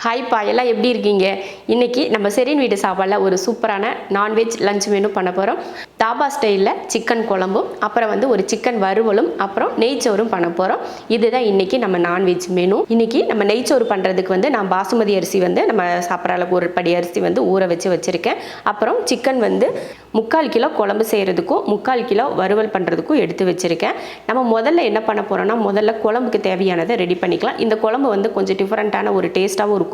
Hi பா, எல்லாம் எப்படி இருக்கீங்க? இன்றைக்கி நம்ம செரின் வீட்டு சாப்பாடில் ஒரு சூப்பரான நான்வெஜ் லஞ்ச் மெனு பண்ண போகிறோம். தாபா ஸ்டைலில் சிக்கன் குழம்பும், அப்புறம் ஒரு சிக்கன் வறுவலும், அப்புறம் நெய்ச்சோறும் பண்ண போகிறோம். இதுதான் இன்றைக்கி நம்ம நான்வெஜ் மெனு. இன்றைக்கி நம்ம நெய்ச்சோறு பண்ணுறதுக்கு நான் பாசுமதி அரிசி நம்ம சாப்பிட்ற அளவுக்கு ஒரு படி அரிசி ஊற வச்சுருக்கேன். அப்புறம் சிக்கன் 3/4 கிலோ குழம்பு செய்கிறதுக்கும் 3/4 கிலோ வறுவல் பண்ணுறதுக்கும் எடுத்து வச்சுருக்கேன். நம்ம முதல்ல என்ன பண்ண போகிறோம்னா, முதல்ல குழம்புக்கு தேவையானதை ரெடி பண்ணிக்கலாம். இந்த குழம்பு கொஞ்சம் டிஃப்ரெண்ட்டான ஒரு டேஸ்ட்டாகவும் இருக்கும்.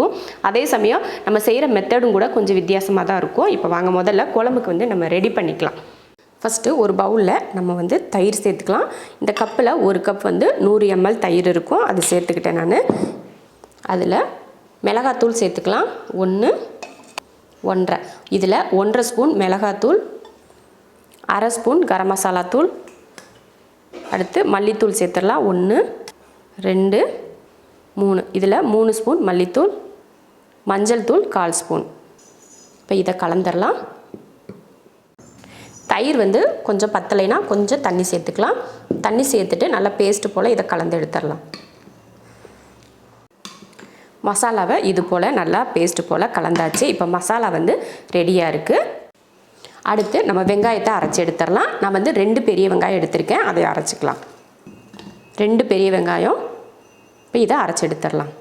அதே சமயம் நம்ம செய்கிற மெத்தடும் கூட கொஞ்சம் வித்தியாசமாக தான் இருக்கும். இப்போ வாங்க முதல்ல குழம்புக்கு நம்ம ரெடி பண்ணிக்கலாம். ஃபஸ்ட்டு ஒரு பவுலில் நம்ம தயிர் சேர்த்துக்கலாம். இந்த கப்பில் ஒரு கப் 100 ml தயிர் இருக்கும், அது சேர்த்துக்கிட்டேன் நான். அதில் மிளகாத்தூள் சேர்த்துக்கலாம் 1, 1.5. இதில் 1.5 ஸ்பூன் மிளகாத்தூள், 1/2 ஸ்பூன் கரம் மசாலா தூள், அடுத்து மல்லித்தூள் சேர்த்துடலாம் 1, 2, 3. இதில் 3 ஸ்பூன் மல்லித்தூள், மஞ்சள் தூள் 1/4 ஸ்பூன். இப்போ இதை கலந்துடலாம். தயிர் கொஞ்சம் பத்தலைனா கொஞ்சம் தண்ணி சேர்த்துக்கலாம். தண்ணி சேர்த்துட்டு நல்லா பேஸ்ட்டு போல் இதை கலந்து எடுத்துடலாம். மசாலாவை இது போல் நல்லா பேஸ்ட்டு போல் கலந்தாச்சு. இப்போ மசாலா ரெடியாக இருக்குது. அடுத்து நம்ம வெங்காயத்தை அரைச்சி எடுத்துடலாம். நான் 2 பெரிய வெங்காயம் எடுத்திருக்கேன், அதை அரைச்சிக்கலாம். 2 பெரிய வெங்காயம். இப்போ இதை அரைச்சி எடுத்துடலாம்.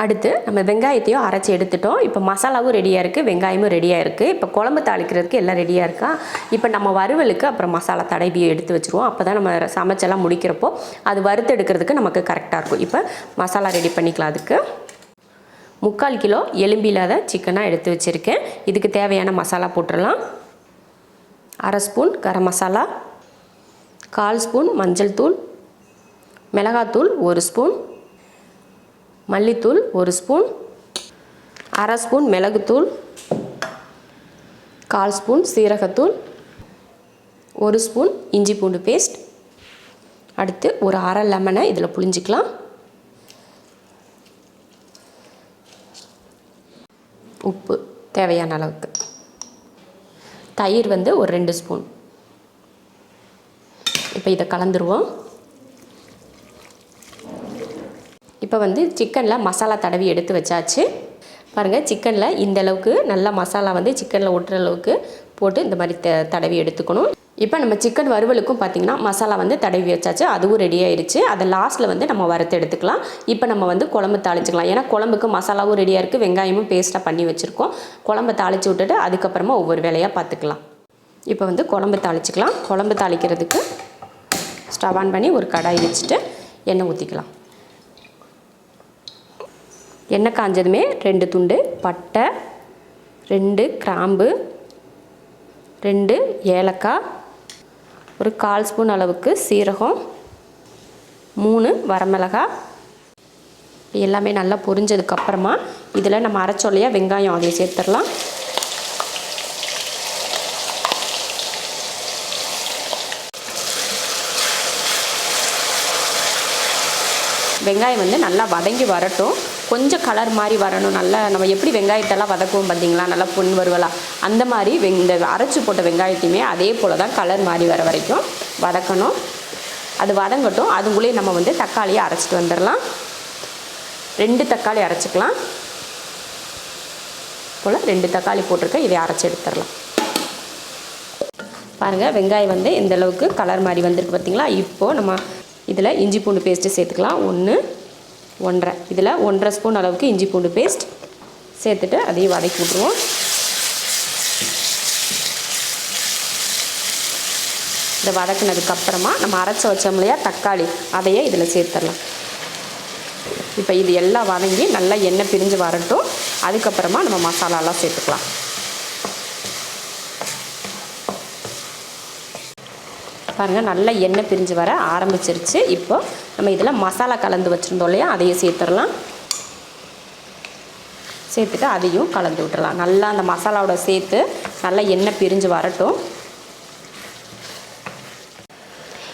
அடுத்து நம்ம வெங்காயத்தையும் அரைச்சி எடுத்துட்டோம். இப்போ மசாலாவும் ரெடியாக இருக்குது, வெங்காயமும் ரெடியாக இருக்குது. இப்போ குழம்பு தாளிக்கிறதுக்கு எல்லாம் ரெடியாக இருக்கா. இப்போ நம்ம வறுவலுக்கு அப்புறம் மசாலா தடவி எடுத்து வச்சுருவோம். அப்போ தான் நம்ம சமைச்செல்லாம் முடிக்கிறப்போ அது வறுத்து எடுக்கிறதுக்கு நமக்கு கரெக்டாக இருக்கும். இப்போ மசாலா ரெடி பண்ணிக்கலாம். அதுக்கு 3/4 கிலோ எலும்பில்லாத சிக்கனாக எடுத்து வச்சுருக்கேன். இதுக்கு தேவையான மசாலா போட்டுடலாம். 1/2 ஸ்பூன் கரம் மசாலா, 1/4 ஸ்பூன் மஞ்சள் தூள், மிளகாத்தூள் 1 ஸ்பூன், மல்லித்தூள் 1 ஸ்பூன், 1/2 ஸ்பூன் மிளகுத்தூள், 1/4 ஸ்பூன் சீரகத்தூள், 1 ஸ்பூன் இஞ்சி பூண்டு பேஸ்ட். அடுத்து ஒரு 1/2 லெமனை இதில் புழிஞ்சிக்கலாம். உப்பு தேவையான அளவுக்கு. தயிர் ஒரு 2 ஸ்பூன். இப்போ இதை கலந்துருவோம். இப்போ சிக்கனில் மசாலா தடவி எடுத்து வச்சாச்சு. பாருங்கள், சிக்கனில் இந்த அளவுக்கு நல்லா மசாலா சிக்கனில் ஒட்டுற அளவுக்கு போட்டு இந்த மாதிரி தடவி எடுத்துக்கணும். இப்போ நம்ம சிக்கன் வறுவலுக்கும் பார்த்திங்கன்னா மசாலா தடவி வச்சாச்சு, அதுவும் ரெடி ஆயிடுச்சு. அதை லாஸ்ட்டில் நம்ம வறுத்து எடுத்துக்கலாம். இப்போ நம்ம குழம்பு தாளிச்சிக்கலாம். ஏன்னா குழம்புக்கு மசாலாவும் ரெடியாக இருக்குது, வெங்காயமும் பேஸ்ட்டாக பண்ணி வச்சுருக்கோம். குழம்பு தாளித்து விட்டுட்டு அதுக்கப்புறமா ஒவ்வொரு வேலையாக பார்த்துக்கலாம். இப்போ குழம்பு தாளிச்சிக்கலாம். குழம்பு தாளிக்கிறதுக்கு ஸ்டவ் ஆன் பண்ணி ஒரு கடாய் வச்சுட்டு எண்ணெய் ஊற்றிக்கலாம். எண்ணெய் காஞ்சதுமே 2 துண்டு பட்டை, 2 கிராம்பு, 2 ஏலக்காய், ஒரு 1/4 ஸ்பூன் அளவுக்கு சீரகம், 3 வரமிளகாய். எல்லாமே நல்லா பொரிஞ்சதுக்கப்புறமா இதில் நம்ம அரைச்சோம் இல்லையா வெங்காயம், அதை சேர்த்துடலாம். வெங்காயம் நல்லா வதங்கி வரட்டும். கொஞ்சம் கலர் மாதிரி வரணும். நல்லா நம்ம எப்படி வெங்காயத்தெல்லாம் வதக்குவோம் பார்த்தீங்களா, நல்லா பொன் வருவலாம், அந்த மாதிரி இந்த அரைச்சி போட்ட வெங்காயத்தையுமே அதே போல் தான் கலர் மாதிரி வர வரைக்கும் வதக்கணும். அது வதங்கட்டும். அதுக்குள்ளே நம்ம தக்காளியை அரைச்சிட்டு வந்துடலாம். 2 தக்காளி அரைச்சிக்கலாம். போல் 2 தக்காளி போட்டிருக்கேன், இதை அரைச்சி எடுத்துடலாம். பாருங்கள், வெங்காயம் இந்த அளவுக்கு கலர் மாதிரி வந்திருக்கு பார்த்தீங்களா. இப்போது நம்ம இதில் இஞ்சி பூண்டு பேஸ்ட்டு சேர்த்துக்கலாம். 1, 1.5. இதில் 1/2 ஸ்பூன் அளவுக்கு இஞ்சி பூண்டு பேஸ்ட் சேர்த்துட்டு அதையும் வதக்கி விட்ருவோம். இதை வதக்குனதுக்கப்புறமா நம்ம அரைச்சி வச்சோம் இல்லையா தக்காளி, அதையே இதில் சேர்த்துடலாம். இப்போ இது எல்லாம் வதங்கி நல்லா எண்ணெய் பிரிஞ்சு வரட்டும். அதுக்கப்புறமா நம்ம மசாலாலாம் சேர்த்துக்கலாம். பாருங்கள், நல்லா எண்ணெய் பிரிஞ்சு வர ஆரம்பிச்சிருச்சு. இப்போ நம்ம இதில் மசாலா கலந்து வச்சுருந்தோம் இல்லையா, அதையும் சேர்த்துடலாம். சேர்த்துட்டு அதையும் கலந்து விட்டுறலாம். நல்லா அந்த மசாலாவோட சேர்த்து நல்லா எண்ணெய் பிரிஞ்சு வரட்டும்.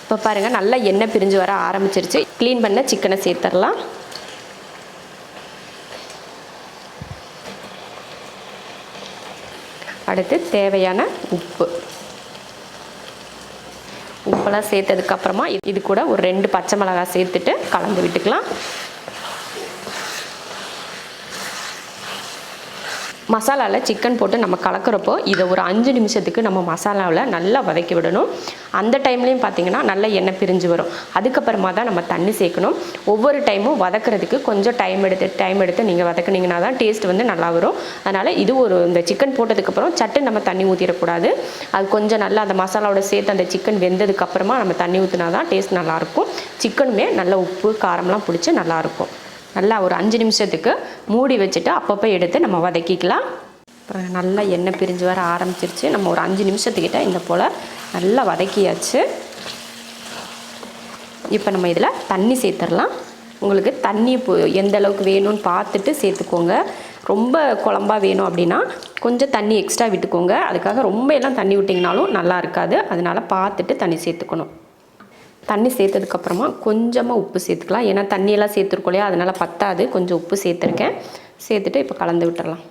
இப்போ பாருங்கள், நல்லா எண்ணெய் பிரிஞ்சு வர ஆரம்பிச்சிருச்சு. க்ளீன் பண்ண சிக்கனை சேர்த்துடலாம். அடுத்து தேவையான உப்பு. உப்பெல்லாம் சேர்த்ததுக்கப்புறமா இது கூட ஒரு 2 பச்சை மிளகாய் சேர்த்துட்டு கலந்து விட்டுக்கலாம். மசாலாவில் சிக்கன் போட்டு நம்ம கலக்கிறப்போ இதை ஒரு 5 நிமிஷத்துக்கு நம்ம மசாலாவில் நல்லா வதக்கி விடணும். அந்த டைம்லேயும் பார்த்திங்கன்னா நல்லா எண்ணெய் பிரிஞ்சு வரும். அதுக்கப்புறமா தான் நம்ம தண்ணி சேர்க்கணும். ஒவ்வொரு டைமும் வதக்கிறதுக்கு கொஞ்சம் டைம் எடுத்து நீங்கள் வதக்குனீங்கன்னா தான் டேஸ்ட் வந்து நல்லா வரும். அதனால் இது இந்த சிக்கன் போட்டதுக்கப்புறம் சட்டு நம்ம தண்ணி ஊற்றிடக்கூடாது. அது கொஞ்சம் நல்லா அந்த மசாலாவோட சேர்த்து அந்த சிக்கன் வெந்ததுக்கப்புறமா நம்ம தண்ணி ஊற்றினா தான் டேஸ்ட் நல்லாயிருக்கும். சிக்கனுமே நல்லா உப்பு காரம்லாம் பிடிச்சி நல்லாயிருக்கும். நல்லா ஒரு 5 நிமிஷத்துக்கு மூடி வச்சுட்டு அப்பப்போ எடுத்து நம்ம வதக்கிக்கலாம். அப்புறம் நல்லா எண்ணெய் பிரிஞ்சு வர ஆரம்பிச்சிருச்சு. நம்ம ஒரு 5 நிமிஷத்துக்கிட்ட இந்த போல் நல்லா வதக்கியாச்சு. இப்போ நம்ம இதில் தண்ணி சேர்த்துடலாம். உங்களுக்கு தண்ணி எந்த அளவுக்கு வேணும்னு பார்த்துட்டு சேர்த்துக்கோங்க. ரொம்ப குழம்பா வேணும் அப்படின்னா கொஞ்சம் தண்ணி எக்ஸ்ட்ரா விட்டுக்கோங்க. அதுக்காக ரொம்ப எல்லாம் தண்ணி விட்டிங்கனாலும் நல்லா இருக்காது. அதனால் பார்த்துட்டு தண்ணி சேர்த்துக்கணும். தண்ணி சேர்த்ததுக்கப்புறமா கொஞ்சமாக உப்பு சேர்த்துக்கலாம். ஏன்னா தண்ணியெல்லாம் சேர்த்துருக்கோம் இல்லையா, அதனால் பத்தாது. கொஞ்சம் உப்பு சேர்த்துருக்கேன். சேர்த்துட்டு இப்போ கலந்து விட்டுறலாம்.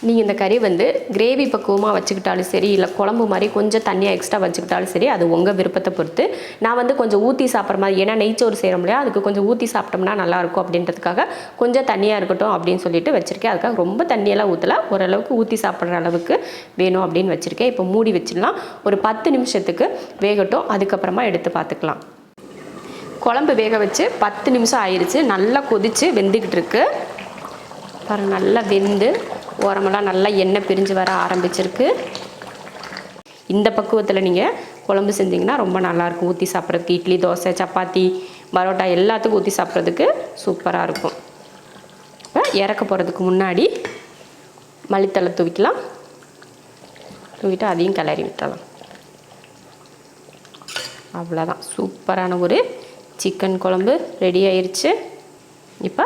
நீங்கள் இந்த கறி வந்து கிரேவி பக்குவமாக வச்சுக்கிட்டாலும் சரி, இல்லை குழம்பு மாதிரி கொஞ்சம் தண்ணியாக எக்ஸ்ட்ரா வச்சுக்கிட்டாலும் சரி, அது உங்கள் விருப்பத்தை பொறுத்து. நான் வந்து கொஞ்சம் ஊற்றி சாப்பிட்ற மாதிரி, ஏன்னா நெய்ச்சோறு செய்கிறோம் இல்லையா, அதுக்கு கொஞ்சம் ஊற்றி சாப்பிட்டோம்னா நல்லாயிருக்கும் அப்படின்றதுக்காக கொஞ்சம் தண்ணியாக இருக்கட்டும் அப்படின்னு சொல்லிட்டு வச்சுருக்கேன். அதுக்காக ரொம்ப தண்ணியெல்லாம் ஊற்றல, ஓரளவுக்கு ஊற்றி சாப்பிட்ற அளவுக்கு வேணும் அப்படின்னு வச்சுருக்கேன். இப்போ மூடி வச்சிடலாம். ஒரு 10 நிமிஷத்துக்கு வேகட்டும். அதுக்கப்புறமா எடுத்து பார்த்துக்கலாம். குழம்பு வேக வச்சு 10 நிமிஷம் ஆயிடுச்சு. நல்லா கொதித்து வெந்துக்கிட்டு இருக்கு பாருங்கள். நல்லா வெந்து ஓரமெல்லாம் நல்லா எண்ணெய் பிரிஞ்சு வர ஆரம்பிச்சிருக்கு. இந்த பக்குவத்தில் நீங்கள் குழம்பு செஞ்சிங்கன்னா ரொம்ப நல்லாயிருக்கும். ஊற்றி சாப்பிட்றதுக்கு இட்லி, தோசை, சப்பாத்தி, பரோட்டா எல்லாத்துக்கும் ஊற்றி சாப்பிட்றதுக்கு சூப்பராக இருக்கும். இப்போ இறக்க போகிறதுக்கு முன்னாடி மல்லித்தழை தூவிக்கலாம். தூவிட்டு அதையும் கிளறி விட்டுறலாம். அவ்வளோதான், சூப்பரான ஒரு சிக்கன் குழம்பு ரெடி ஆயிடுச்சு. இப்போ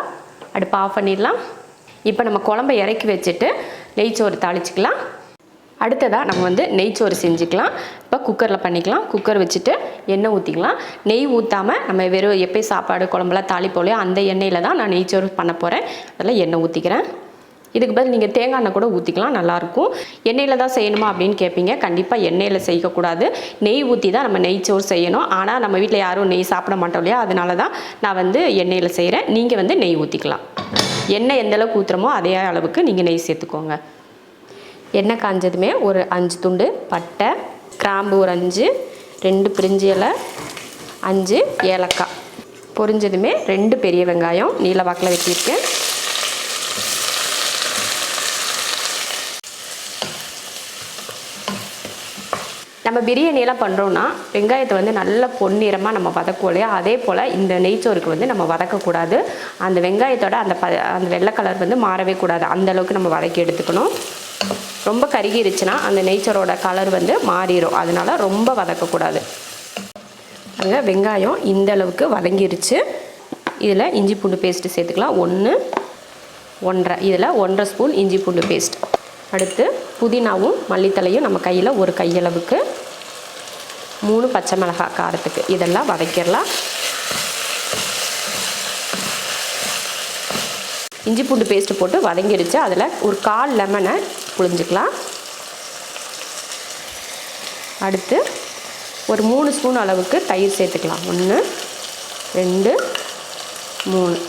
அடுப்பு ஆஃப் பண்ணிடலாம். இப்போ நம்ம குழம்பை இறக்கி வச்சுட்டு நெய்ச்சோறு தாளிச்சிக்கலாம். அடுத்ததாக நம்ம வந்து நெய்ச்சோறு செஞ்சுக்கலாம். இப்போ குக்கரில் பண்ணிக்கலாம். குக்கர் வச்சுட்டு எண்ணெய் ஊற்றிக்கலாம். நெய் ஊற்றாமல் நம்ம வெறும் எப்போயும் சாப்பாடு குழம்புலாம் தாளிப்போலையோ அந்த எண்ணெயில் தான் நான் நெய்ச்சோறு பண்ண போகிறேன். அதில் எண்ணெய் ஊற்றிக்கிறேன். இதுக்கு பதில் நீங்கள் தேங்காய் எண்ணெய் கூட ஊற்றிக்கலாம், நல்லாயிருக்கும். எண்ணெயில் தான் செய்யணுமா அப்படின்னு கேட்பீங்க. கண்டிப்பாக எண்ணெயில் செய்யக்கூடாது. நெய் ஊற்றி தான் நம்ம நெய்ச்சோறு செய்யணும். ஆனால் நம்ம வீட்டில் யாரும் நெய் சாப்பிட மாட்டோம் இல்லையா, அதனால தான் நான் வந்து எண்ணெயில் செய்கிறேன். நீங்கள் வந்து நெய் ஊற்றிக்கலாம். எண்ணெய் எந்த அளவுக்கு ஊற்றுறமோ அதே அளவுக்கு நீங்கள் நெய் சேர்த்துக்கோங்க. எண்ணெய் காஞ்சதுமே ஒரு 5 துண்டு பட்டை, கிராம்பு ஒரு 5, 2 பிரிஞ்சி இலை, 5 ஏலக்காய் பொரிஞ்சதுமே 2 பெரிய வெங்காயம் நீல வாக்கில் வெட்டியிருக்கேன். நம்ம பிரியாணியெல்லாம் பண்ணுறோன்னா வெங்காயத்தை வந்து நல்ல பொன்னிறமாக நம்ம வதக்குவோம் இல்லையா, அதே போல் இந்த நெய்ச்சோறுக்கு வந்து நம்ம வதக்கக்கூடாது. அந்த வெங்காயத்தோட அந்த வெள்ளை கலர் வந்து மாறவே கூடாது. அந்தளவுக்கு நம்ம வதக்கி எடுத்துக்கணும். ரொம்ப கருகிருச்சுன்னா அந்த நெய்ச்சோரோட கலர் வந்து மாறிடும். அதனால் ரொம்ப வதக்கக்கூடாது. அங்கே வெங்காயம் இந்த அளவுக்கு வதங்கிருச்சு. இதில் இஞ்சி பூண்டு பேஸ்ட்டு சேர்த்துக்கலாம். 1, 1.5, இதில் 1.5 ஸ்பூன் இஞ்சி பூண்டு பேஸ்ட். அடுத்து புதினாவும் மல்லித்தலையும் நம்ம கையில் ஒரு கையளவுக்கு, 3 பச்சை மிளகாய் காரத்துக்கு, இதெல்லாம் வதக்கிடலாம். இஞ்சி பூண்டு பேஸ்ட்டு போட்டு வதங்கிடுச்சு. அதில் ஒரு 1/4 லெமனை புழிஞ்சிக்கலாம். அடுத்து ஒரு 3 ஸ்பூன் அளவுக்கு தயிர் சேர்த்துக்கலாம். 1, 2, 3.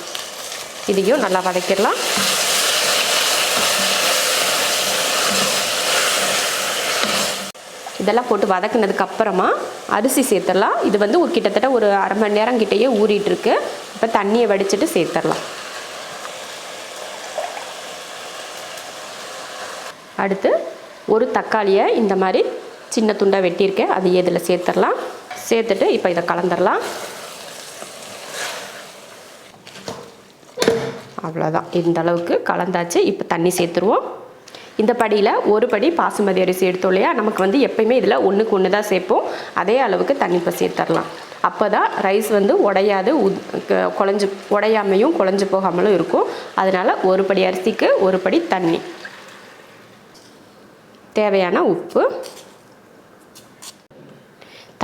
இதையும் நல்லா வதக்கிடலாம். இதெல்லாம் போட்டு வதக்குனதுக்கு அப்புறமா அரிசி சேர்த்துடலாம். இது வந்து ஒரு கிட்டத்தட்ட ஒரு அரை மணி நேரம் கிட்டேயே ஊறிட்டுருக்கு. இப்போ தண்ணியை வடிச்சிட்டு சேர்த்துடலாம். அடுத்து ஒரு தக்காளியை இந்த மாதிரி சின்ன துண்டாக வெட்டியிருக்கேன், அது இதில் சேர்த்துடலாம். சேர்த்துட்டு இப்போ இதை கலந்துடலாம். அவ்வளோதான், இந்த அளவுக்கு கலந்தாச்சு. இப்போ தண்ணி சேர்த்துருவோம். இந்த படியில் ஒரு படி பாசுமதி அரிசி எடுத்தோம் இல்லையா, நமக்கு வந்து எப்பயுமே இதில் 1க்கு 1 தான் சேர்ப்போம். அதே அளவுக்கு தண்ணி இப்போ சேர்த்துடலாம். அப்போ தான் ரைஸ் வந்து உடையாது, உடையாமையும் குழஞ்சு போகாமலும் இருக்கும். அதனால் ஒரு படி அரிசிக்கு ஒரு படி தண்ணி, தேவையான உப்பு.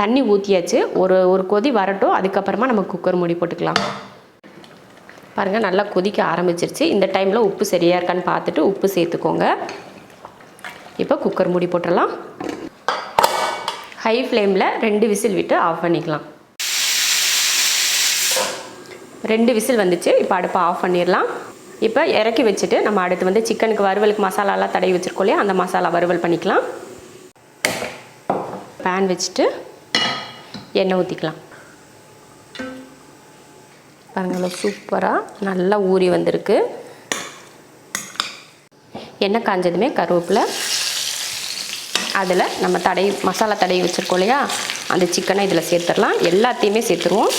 தண்ணி ஊற்றியாச்சு. ஒரு கொதி வரட்டும். அதுக்கப்புறமா நம்ம குக்கர் மூடி போட்டுக்கலாம். பாருங்கள், நல்லா கொதிக்க ஆரம்பிச்சிருச்சு. இந்த டைமில் உப்பு சரியாக இருக்கான்னு பார்த்துட்டு உப்பு சேர்த்துக்கோங்க. இப்போ குக்கர் மூடி போட்டுடலாம். ஹை ஃப்ளேமில் 2 விசில் விட்டு ஆஃப் பண்ணிக்கலாம். 2 விசில் வந்துச்சு. இப்போ அடுப்பை ஆஃப் பண்ணிடலாம். இப்போ இறக்கி வச்சுட்டு நம்ம அடுத்து வந்து சிக்கனுக்கு வறுவலுக்கு மசாலாலாம் தடவி வச்சுருக்கோம் இல்லையா, அந்த மசாலா வறுவல் பண்ணிக்கலாம். பேன் வச்சுட்டு எண்ணெய் ஊற்றிக்கலாம். பாருங்கள் சூப்பராக நல்லா ஊறி வந்திருக்கு. எண்ணெய் காஞ்சதுமே கருவேப்பிலை, அதில் நம்ம மசாலா தடவி வச்சுருக்கோம் இல்லையா, அந்த சிக்கனை இதில் சேர்த்துடலாம். எல்லாத்தையுமே சேர்த்துருவோம்.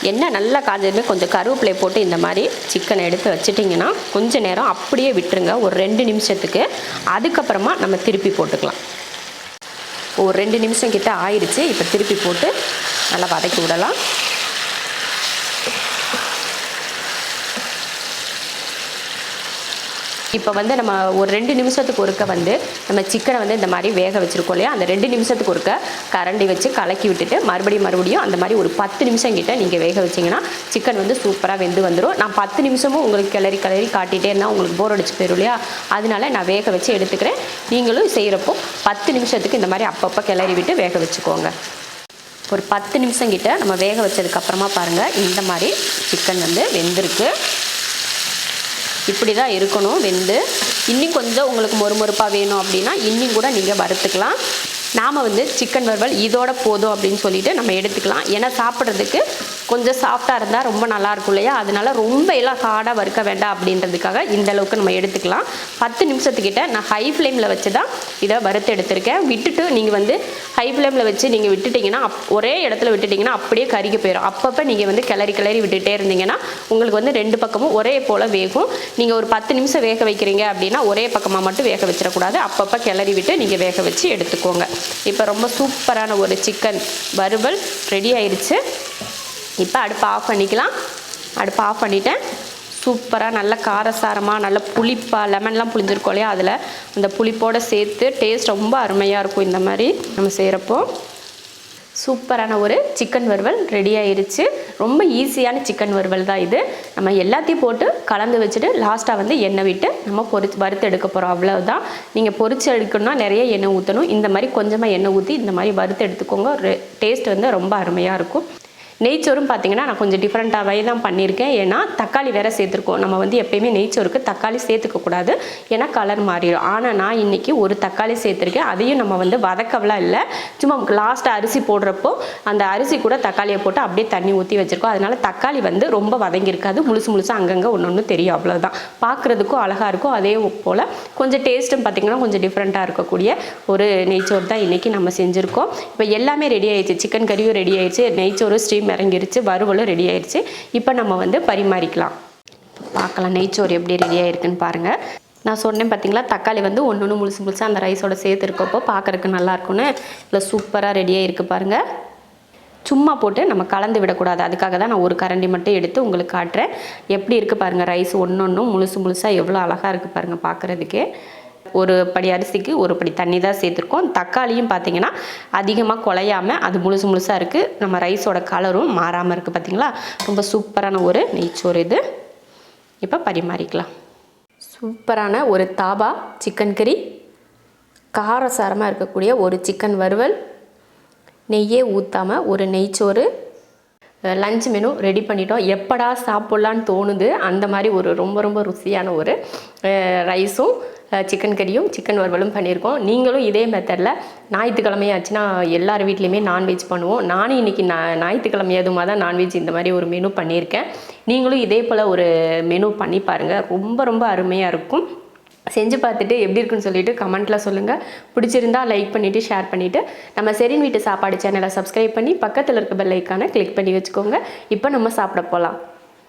எண்ணெய் நல்லா காஞ்சதுமே கொஞ்சம் கருவேப்பிலை போட்டு இந்த மாதிரி சிக்கனை எடுத்து வச்சிட்டிங்கன்னா கொஞ்சம் நேரம் அப்படியே விட்டுருங்க, ஒரு 2 நிமிஷத்துக்கு. அதுக்கப்புறமா நம்ம திருப்பி போட்டுக்கலாம். ஒரு 2 நிமிஷம் கிட்ட ஆயிடுச்சு. இப்போ திருப்பி போட்டு நல்லா வதக்கி விடலாம். இப்போ வந்து நம்ம ஒரு 2 நிமிஷத்துக்கு ஒருக்க வந்து நம்ம சிக்கனை வந்து இந்த மாதிரி வேக வச்சுருக்கோம் இல்லையா, அந்த 2 நிமிஷத்துக்கு ஒருக்க கரண்டி வச்சு கலக்கி விட்டுட்டு மறுபடியும் அந்த மாதிரி ஒரு 10 நிமிஷம் கிட்ட நீங்கள் வேக வச்சிங்கன்னா சிக்கன் வந்து சூப்பராக வெந்து வந்துடும். நான் 10 நிமிஷமும் உங்களுக்கு கிளறி காட்டிகிட்டே இருந்தால் உங்களுக்கு போர் அடிச்சு போயிடும் இல்லையா, அதனால நான் வேக வச்சு எடுத்துக்கிறேன். நீங்களும் செய்கிறப்போ 10 நிமிஷத்துக்கு இந்த மாதிரி அப்பப்போ கிளறி விட்டு வேக வச்சுக்கோங்க. ஒரு 10 நிமிஷம் கிட்ட நம்ம வேக வச்சதுக்கப்புறமா பாருங்கள், இந்த மாதிரி சிக்கன் வந்து வெந்திருக்கு. இப்படி தான் இருக்கணும் வெந்து. இன்னும் கொஞ்சம் உங்களுக்கு மொறுமொறுப்பாக வேணும் அப்படின்னா இன்னும் கூட நீங்கள் வறுத்துக்கலாம். நாம் வந்து சிக்கன் வறுவல் இதோட போதும் அப்படின்னு சொல்லிட்டு நம்ம எடுத்துக்கலாம். ஏன்னா சாப்பிட்றதுக்கு கொஞ்சம் சாஃப்டாக இருந்தால் ரொம்ப நல்லாயிருக்கும் இல்லையா, அதனால ரொம்ப எல்லாம் ஹார்டாக வறுக்க வேண்டாம் அப்படின்றதுக்காக இந்த அளவுக்கு நம்ம எடுத்துக்கலாம். 10 நிமிஷத்துக்கிட்ட நான் ஹை ஃப்ளேமில் வச்சு தான் இதை வறுத்து எடுத்திருக்கேன். விட்டுட்டு நீங்கள் வந்து ஹை ஃப்ளேமில் வச்சு நீங்கள் விட்டுட்டிங்கன்னா ஒரே இடத்துல விட்டுட்டிங்கன்னா அப்படியே கருகி போயிடும். அப்பப்போ நீங்கள் வந்து கிளறி விட்டுகிட்டே இருந்தீங்கன்னா உங்களுக்கு வந்து 2 பக்கமும் ஒரே போல் வேகும். நீங்கள் ஒரு 10 நிமிஷம் வேக வைக்கிறீங்க அப்படின்னா ஒரே பக்கமாக மட்டும் வேக வச்சிடக்கூடாது, அப்பப்போ கிளறி விட்டு நீங்கள் வேக வச்சு எடுத்துக்கோங்க. இப்போ ரொம்ப சூப்பரான ஒரு சிக்கன் வறுவல் ரெடி ஆயிடுச்சு. இப்போ அடுப்பு ஆஃப் பண்ணிக்கலாம். அடுப்பு ஆஃப் பண்ணிட்டேன். சூப்பராக நல்ல காரசாரமாக நல்ல புளிப்பாக லெமன்லாம் புளிஞ்சிருக்கோம் இல்லையா, அதில் அந்த புளிப்போடு சேர்த்து டேஸ்ட் ரொம்ப அருமையாக இருக்கும். இந்த மாதிரி நம்ம செய்கிறப்போ சூப்பரான ஒரு சிக்கன் வறுவல் ரெடி ஆயிடுச்சு. ரொம்ப ஈஸியான சிக்கன் வறுவல் தான் இது. நம்ம எல்லாத்தையும் போட்டு கலந்து வச்சுட்டு லாஸ்ட்டாக வந்து எண்ணெய் விட்டு நம்ம வறுத்து எடுக்க போகிறோம், அவ்வளவுதான். நீங்கள் பொரிச்சு எடுக்கணும்னா நிறைய எண்ணெய் ஊற்றணும். இந்த மாதிரி கொஞ்சமாக எண்ணெய் ஊற்றி இந்த மாதிரி வறுத்து எடுத்துக்கோங்க. டேஸ்ட் வந்து ரொம்ப அருமையாக இருக்கும். நெய்ச்சோறும் பார்த்தீங்கன்னா நான் கொஞ்சம் டிஃப்ரெண்ட்டாகவே தான் பண்ணியிருக்கேன். ஏன்னா தக்காளி வேறு சேர்த்துருக்கோம். நம்ம வந்து எப்பயுமே நெய்ச்சோறுக்கு தக்காளி சேர்த்துக்கக்கூடாது, ஏன்னா கலர் மாறிடும். ஆனால் நான் இன்றைக்கி ஒரு தக்காளி சேர்த்துருக்கேன். அதையும் நம்ம வந்து வதக்கவெல்லாம் இல்லை, சும்மா லாஸ்ட்டாக அரிசி போடுறப்போ அந்த அரிசி கூட தக்காளியை போட்டு அப்படியே தண்ணி ஊற்றி வச்சுருக்கோம். அதனால் தக்காளி வந்து ரொம்ப வதங்கியிருக்காது, முழுசாக அங்கங்கே ஒன்று தெரியும், அவ்வளோதான். பார்க்குறதுக்கும் அழகாக இருக்கும். அதே போல் கொஞ்சம் டேஸ்ட்டும் பார்த்திங்கன்னா கொஞ்சம் டிஃப்ரெண்ட்டாக இருக்கக்கூடிய ஒரு நெய்ச்சோறு தான் இன்றைக்கி நம்ம செஞ்சுருக்கோம். இப்போ எல்லாமே ரெடி ஆயிடுச்சு. சிக்கன் கறியும் ரெடி ஆயிடுச்சு, நெய்ச்சோறு ஸ்டீம் இறங்கிருச்சு, வறுவலும் ரெடி ஆயிடுச்சு. இப்போ நம்ம வந்து பரிமாறிக்கலாம். பார்க்கலாம் நெய்ச்சோறு எப்படி ரெடி ஆயிருக்குன்னு பாருங்கள். நான் சொன்னேன் பார்த்தீங்களா, தக்காளி வந்து ஒன்று முழுசாக அந்த ரைஸோட சேர்த்து இருக்கப்போ பார்க்குறதுக்கு நல்லா இருக்கும்னு. இல்லை சூப்பராக ரெடியாக இருக்குது பாருங்கள். சும்மா போட்டு நம்ம கலந்து விடக்கூடாது, அதுக்காக தான் நான் ஒரு கரண்டி மட்டும் எடுத்து உங்களுக்கு காட்டுறேன். எப்படி இருக்குது பாருங்கள், ரைஸ் ஒன்றும் முழுசாக எவ்வளோ அழகாக இருக்குது பாருங்கள் பார்க்குறதுக்கே. ஒரு படி அரிசிக்கு ஒரு படி தண்ணி தான் சேர்த்துருக்கோம். தக்காளியும் பார்த்திங்கன்னா அதிகமாக குலையாமல் அது முழுசாக இருக்குது. நம்ம ரைஸோட கலரும் மாறாமல் இருக்குது பார்த்திங்களா. ரொம்ப சூப்பரான ஒரு நெய்ச்சோறு இது. இப்போ பரிமாறிக்கலாம். சூப்பரான ஒரு தாபா சிக்கன் கறி, காரசாரமாக இருக்கக்கூடிய ஒரு சிக்கன் வறுவல், நெய்யே ஊற்றாமல் ஒரு நெய்ச்சோறு, லஞ்ச் மெனு ரெடி பண்ணிட்டோம். எப்படா சாப்பிட்லான்னு தோணுது அந்த மாதிரி ஒரு ரொம்ப ருசியான ஒரு ரைஸும் சிக்கன் கறியும் சிக்கன் வறுவலும் பண்ணியிருக்கோம். நீங்களும் இதே மெத்தடில் ஞாயிற்றுக்கிழமையாச்சுன்னா எல்லார் வீட்லேயுமே நான்வெஜ் பண்ணுவோம். நானும் இன்றைக்கி ஞாயிற்றுக்கிழமை அதுமாக தான் நான்வெஜ் இந்த மாதிரி ஒரு மெனு பண்ணியிருக்கேன். நீங்களும் இதே போல் ஒரு மெனு பண்ணி பாருங்கள், ரொம்ப அருமையாக இருக்கும். செஞ்சு பார்த்துட்டு எப்படி இருக்குன்னு சொல்லிட்டு கமெண்ட்டில் சொல்லுங்கள். பிடிச்சிருந்தா லைக் பண்ணிவிட்டு ஷேர் பண்ணிவிட்டு நம்ம ஷெரின் வீட்டு சாப்பாடு சேனலை சப்ஸ்கிரைப் பண்ணி பக்கத்தில் இருக்க பெல் ஐக்கானை கிளிக் பண்ணி வச்சுக்கோங்க. இப்போ நம்ம சாப்பிட போகலாம்.